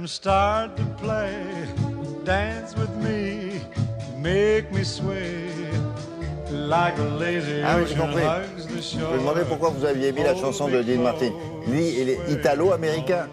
rhythm start to play, dance with me, make me sway, like a lazy Ah oui, j'ai ocean compris. hugs the Je shore. me demandais pourquoi vous aviez mis la chanson de Dean Martin. Lui, il est italo-américain.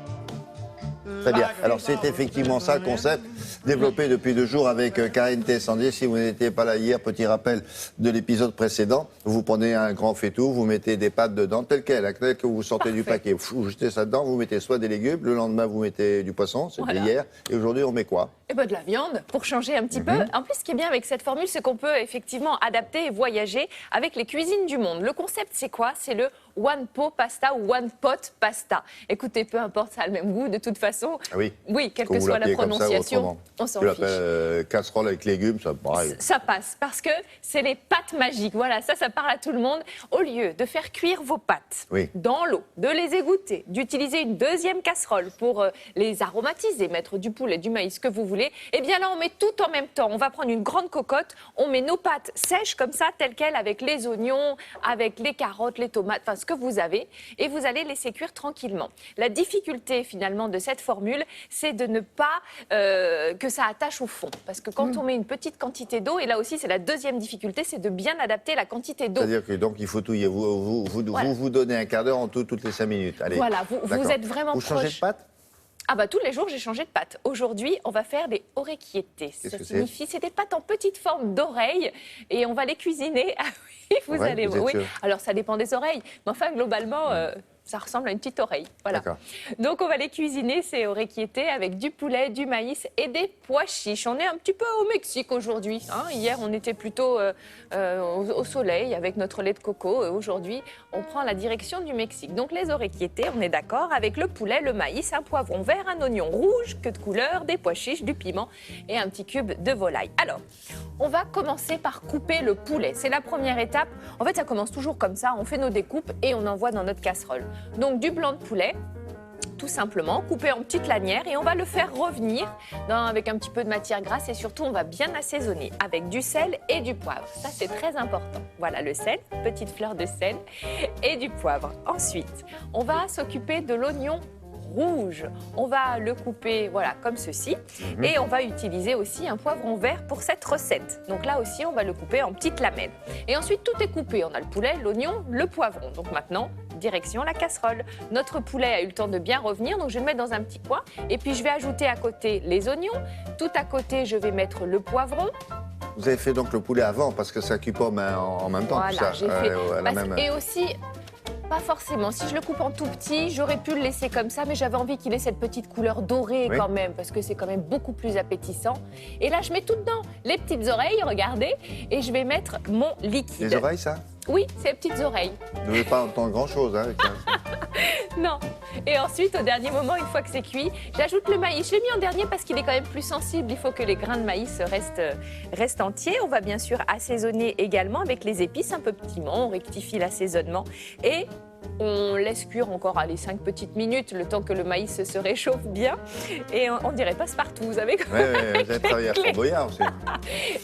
Très bien. Alors, c'est effectivement ça le concept, développé depuis 2 jours avec Karine Tessandier. Si vous n'étiez pas là hier, petit rappel de l'épisode précédent. Vous prenez un grand faitout, vous mettez des pâtes dedans, tel que vous sortez du paquet. Vous jetez ça dedans, vous mettez soit des légumes, le lendemain, vous mettez du poisson, c'était hier. Et aujourd'hui, on met quoi? Eh ben de la viande, pour changer un petit peu. En plus, ce qui est bien avec cette formule, c'est qu'on peut effectivement adapter et voyager avec les cuisines du monde. Le concept, c'est quoi? C'est le one pot pasta ou one pot pasta. Écoutez, peu importe, ça a le même goût de toute façon. Ah oui. Oui, quelle Que que vous soit la l'appelez comme ça ou prononciation, autrement. on s'en Je fiche. l'appelle casserole avec légumes, ça pareil. Ça passe, parce que c'est les pâtes magiques. Voilà, ça parle à tout le monde. Au lieu de faire cuire vos pâtes dans l'eau, de les égoutter, d'utiliser une deuxième casserole pour les aromatiser, mettre du poulet, du maïs, ce que vous voulez, eh bien là, on met tout en même temps. On va prendre une grande cocotte, on met nos pâtes sèches comme ça, telles quelles, avec les oignons, avec les carottes, les tomates, enfin ce que vous avez, et vous allez laisser cuire tranquillement. La difficulté finalement de cette formule, c'est de ne pas que ça attache au fond. Parce que quand on met une petite quantité d'eau, et là aussi c'est la deuxième difficulté, c'est de bien adapter la quantité d'eau. C'est-à-dire que donc il faut touiller. Vous donnez un quart d'heure en tout, toutes les 5 minutes. Allez. Voilà, vous êtes vraiment Vous changez de pâte? Ah bah tous les jours j'ai changé de pâte. Aujourd'hui on va faire des orecchiettes. Ça signifie c'est des pâtes en petite forme d'oreille et on va les cuisiner. Ah oui, vous allez voir. Oui. Alors ça dépend des oreilles, mais enfin globalement ça ressemble à une petite oreille. Voilà. Donc on va les cuisiner ces orecchiettes avec du poulet, du maïs et des pois chiches. On est un petit peu au Mexique aujourd'hui. Hein. Hier on était plutôt au soleil avec notre lait de coco. Aujourd'hui on prend la direction du Mexique. Donc les orecchiettes, on est d'accord, avec le poulet, le maïs, un poivron vert, un oignon rouge, queue de couleur, des pois chiches, du piment et un petit cube de volaille. Alors, on va commencer par couper le poulet. C'est la première étape. En fait, ça commence toujours comme ça. On fait nos découpes et on envoie dans notre casserole. Donc, du blanc de poulet, tout simplement, coupé en petites lanières et on va le faire revenir avec un petit peu de matière grasse et surtout, on va bien assaisonner avec du sel et du poivre. Ça, c'est très important. Voilà le sel, petite fleur de sel et du poivre. Ensuite, on va s'occuper de l'oignon rouge. On va le couper voilà, comme ceci et on va utiliser aussi un poivron vert pour cette recette. Donc là aussi, on va le couper en petites lamelles. Et ensuite, tout est coupé. On a le poulet, l'oignon, le poivron. Donc maintenant, direction la casserole. Notre poulet a eu le temps de bien revenir, donc je vais le mettre dans un petit coin. Et puis, je vais ajouter à côté les oignons. Tout à côté, je vais mettre le poivron. Vous avez fait donc le poulet avant parce que ça cuit pas en même temps. Voilà, j'ai fait. Et aussi... Pas forcément. Si je le coupe en tout petit, j'aurais pu le laisser comme ça, mais j'avais envie qu'il ait cette petite couleur dorée quand même, parce que c'est quand même beaucoup plus appétissant. Et là, je mets tout dedans. Les petites oreilles, regardez, et je vais mettre mon liquide. Les oreilles, ça? Oui, c'est les petites oreilles. Vous ne devez pas entendre grand-chose. Hein, non. Et ensuite, au dernier moment, une fois que c'est cuit, j'ajoute le maïs. Je l'ai mis en dernier parce qu'il est quand même plus sensible. Il faut que les grains de maïs restent entiers. On va bien sûr assaisonner également avec les épices, un peu de piment. On rectifie l'assaisonnement et on laisse cuire encore 5 petites minutes, le temps que le maïs se réchauffe bien. Et on dirait passe-partout, vous savez comment vous avez travaillé à Fort Boyard aussi.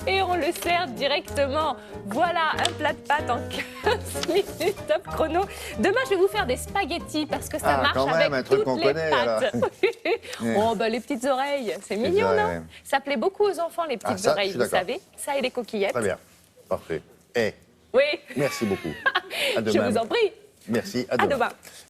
Et on le sert directement. Voilà, un plat de pâtes en 15 minutes, top chrono. Demain, je vais vous faire des spaghettis parce que ça marche avec un truc toutes les connaît, pâtes. Oh, bah, les petites oreilles, c'est mignon, non? Ça plaît beaucoup aux enfants, les petites oreilles, vous savez. Ça et les coquillettes. Très bien, parfait. Oui. Merci beaucoup. À demain. Je vous en prie. Merci, à demain.